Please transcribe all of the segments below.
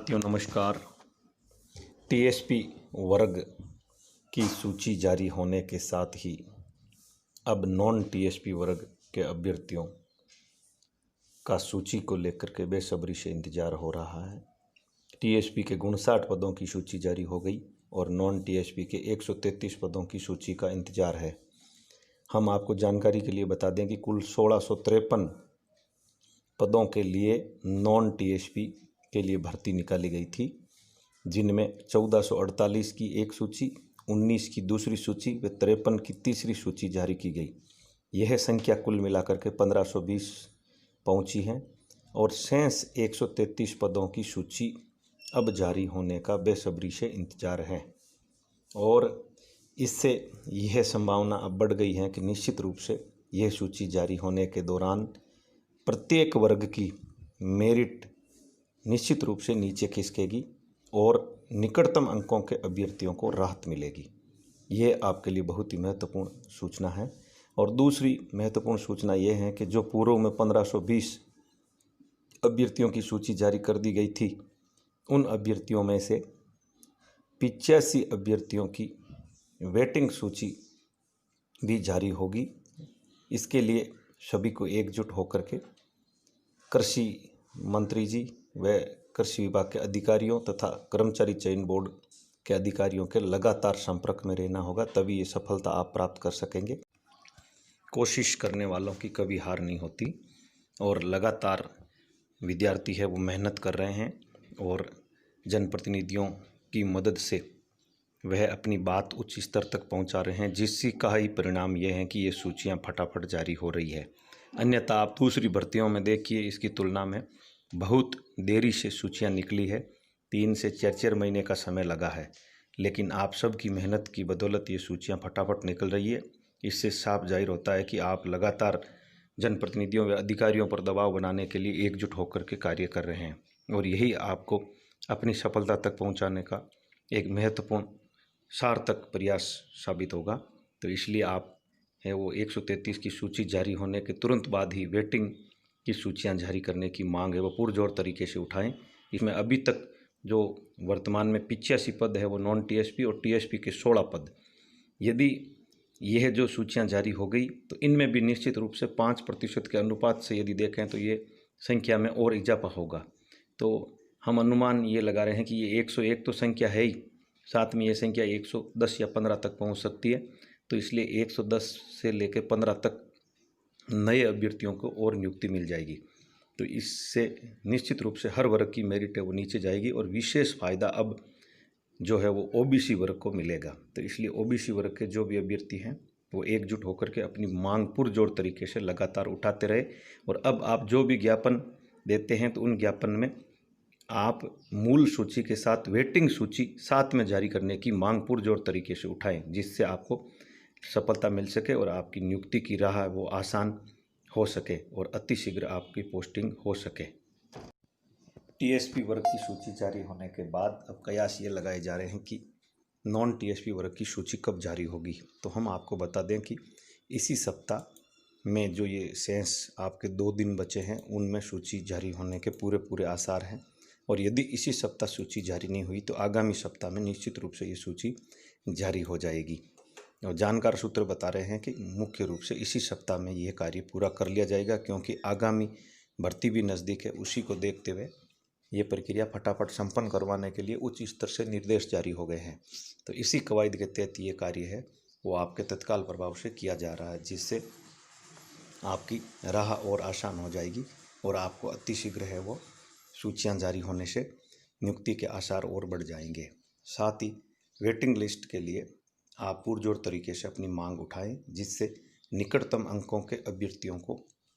साथियों नमस्कार। टीएसपी वर्ग की सूची जारी होने के साथ ही अब नॉन टीएसपी वर्ग के अभ्यर्थियों का सूची को लेकर के बेसब्री से इंतज़ार हो रहा है। टीएसपी के 59 पदों की सूची जारी हो गई और नॉन टीएसपी के 133 पदों की सूची का इंतज़ार है। हम आपको जानकारी के लिए बता दें कि कुल 1653 पदों के लिए नॉन टीएसपी के लिए भर्ती निकाली गई थी, जिनमें 1448 की एक सूची, 19 की दूसरी सूची व 53 की तीसरी सूची जारी की गई। यह संख्या कुल मिलाकर के 1520 पहुंची है और शेष 133 पदों की सूची अब जारी होने का बेसब्री से इंतजार है। और इससे यह संभावना अब बढ़ गई है कि निश्चित रूप से यह सूची जारी होने के दौरान प्रत्येक वर्ग की मेरिट निश्चित रूप से नीचे खिसकेगी और निकटतम अंकों के अभ्यर्थियों को राहत मिलेगी। ये आपके लिए बहुत ही महत्वपूर्ण सूचना है। और दूसरी महत्वपूर्ण सूचना ये है कि जो पूर्व में 1520 अभ्यर्थियों की सूची जारी कर दी गई थी, उन अभ्यर्थियों में से 85 अभ्यर्थियों की वेटिंग सूची भी जारी होगी। इसके लिए सभी को एकजुट होकर के कृषि मंत्री जी व कृषि विभाग के अधिकारियों तथा कर्मचारी चयन बोर्ड के अधिकारियों के लगातार संपर्क में रहना होगा, तभी ये सफलता आप प्राप्त कर सकेंगे। कोशिश करने वालों की कभी हार नहीं होती और लगातार विद्यार्थी है वो मेहनत कर रहे हैं और जनप्रतिनिधियों की मदद से वह अपनी बात उच्च स्तर तक पहुंचा रहे हैं, जिससे का ही परिणाम ये है कि ये सूचियां फटाफट जारी हो रही है। अन्यथा आप दूसरी भर्तियों में देखिए, इसकी तुलना में बहुत देरी से सूचियां निकली है। 3 से 4 महीने का समय लगा है, लेकिन आप सब की मेहनत की बदौलत ये सूचियां फटाफट निकल रही है। इससे साफ जाहिर होता है कि आप लगातार जनप्रतिनिधियों व अधिकारियों पर दबाव बनाने के लिए एकजुट होकर के कार्य कर रहे हैं और यही आपको अपनी सफलता तक पहुंचाने का एक महत्वपूर्ण सार्थक प्रयास साबित होगा। तो इसलिए आप है वो 133 की सूची जारी होने के तुरंत बाद ही वेटिंग की सूचियां जारी करने की मांग है वो पुरजोर तरीके से उठाएं। इसमें अभी तक जो वर्तमान में 85 पद है वो नॉन टीएसपी और टीएसपी के 16 पद, यदि यह जो सूचियां जारी हो गई तो इनमें भी निश्चित रूप से 5% के अनुपात से यदि देखें तो ये संख्या में और इजाफा होगा। तो हम अनुमान ये लगा रहे हैं कि ये 101 तो संख्या है ही, साथ में ये संख्या 110 या 15 तक पहुंच सकती है। तो इसलिए 110 से लेकर 15 तक नए अभ्यर्थियों को और नियुक्ति मिल जाएगी। तो इससे निश्चित रूप से हर वर्ग की मेरिट है वो नीचे जाएगी और विशेष फ़ायदा अब जो है वो ओबीसी वर्ग को मिलेगा। तो इसलिए ओबीसी वर्ग के जो भी अभ्यर्थी हैं वो एकजुट होकर के अपनी मांग पुरजोर तरीके से लगातार उठाते रहे। और अब आप जो भी ज्ञापन देते हैं तो उन ज्ञापन में आप मूल सूची के साथ वेटिंग सूची साथ में जारी करने की मांग पुरजोर तरीके से उठाएं, जिससे आपको सफलता मिल सके और आपकी नियुक्ति की राह वो आसान हो सके और अतिशीघ्र आपकी पोस्टिंग हो सके। टीएसपी वर्ग की सूची जारी होने के बाद अब कयास ये लगाए जा रहे हैं कि नॉन टीएसपी वर्ग की सूची कब जारी होगी। तो हम आपको बता दें कि इसी सप्ताह में जो ये शेष आपके 2 दिन बचे हैं उनमें सूची जारी होने के पूरे आसार हैं। और यदि इसी सप्ताह सूची जारी नहीं हुई तो आगामी सप्ताह में निश्चित रूप से ये सूची जारी हो जाएगी। और जानकार सूत्र बता रहे हैं कि मुख्य रूप से इसी सप्ताह में यह कार्य पूरा कर लिया जाएगा, क्योंकि आगामी भर्ती भी नज़दीक है। उसी को देखते हुए ये प्रक्रिया फटाफट संपन्न करवाने के लिए उच्च स्तर से निर्देश जारी हो गए हैं। तो इसी कवायद के तहत ये कार्य है वो आपके तत्काल प्रभाव से किया जा रहा है, जिससे आपकी राह और आसान हो जाएगी और आपको अतिशीघ्र है वो सूचियां जारी होने से नियुक्ति के आसार और बढ़ जाएंगे। साथ ही वेटिंग लिस्ट के लिए आप पुरजोर तरीके से अपनी मांग उठाएं, जिससे निकटतम अंकों के अभ्यर्थियों को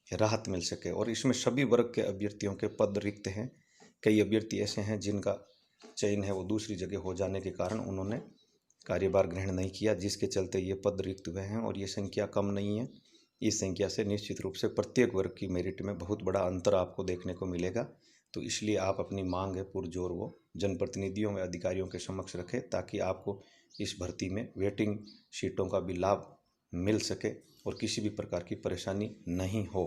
राहत मिल सके। और इसमें सभी वर्ग के अभ्यर्थियों के पद रिक्त हैं। कई अभ्यर्थी ऐसे हैं जिनका चयन है वो दूसरी जगह हो जाने के कारण उन्होंने कार्यभार ग्रहण नहीं किया, जिसके चलते ये पद रिक्त हुए हैं। और ये संख्या कम नहीं है। इस संख्या से निश्चित रूप से प्रत्येक वर्ग की मेरिट में बहुत बड़ा अंतर आपको देखने को मिलेगा। तो इसलिए आप अपनी मांग है पुरजोर वो जनप्रतिनिधियों व अधिकारियों के समक्ष रखें, ताकि आपको इस भर्ती में वेटिंग सीटों का भी लाभ मिल सके और किसी भी प्रकार की परेशानी नहीं हो।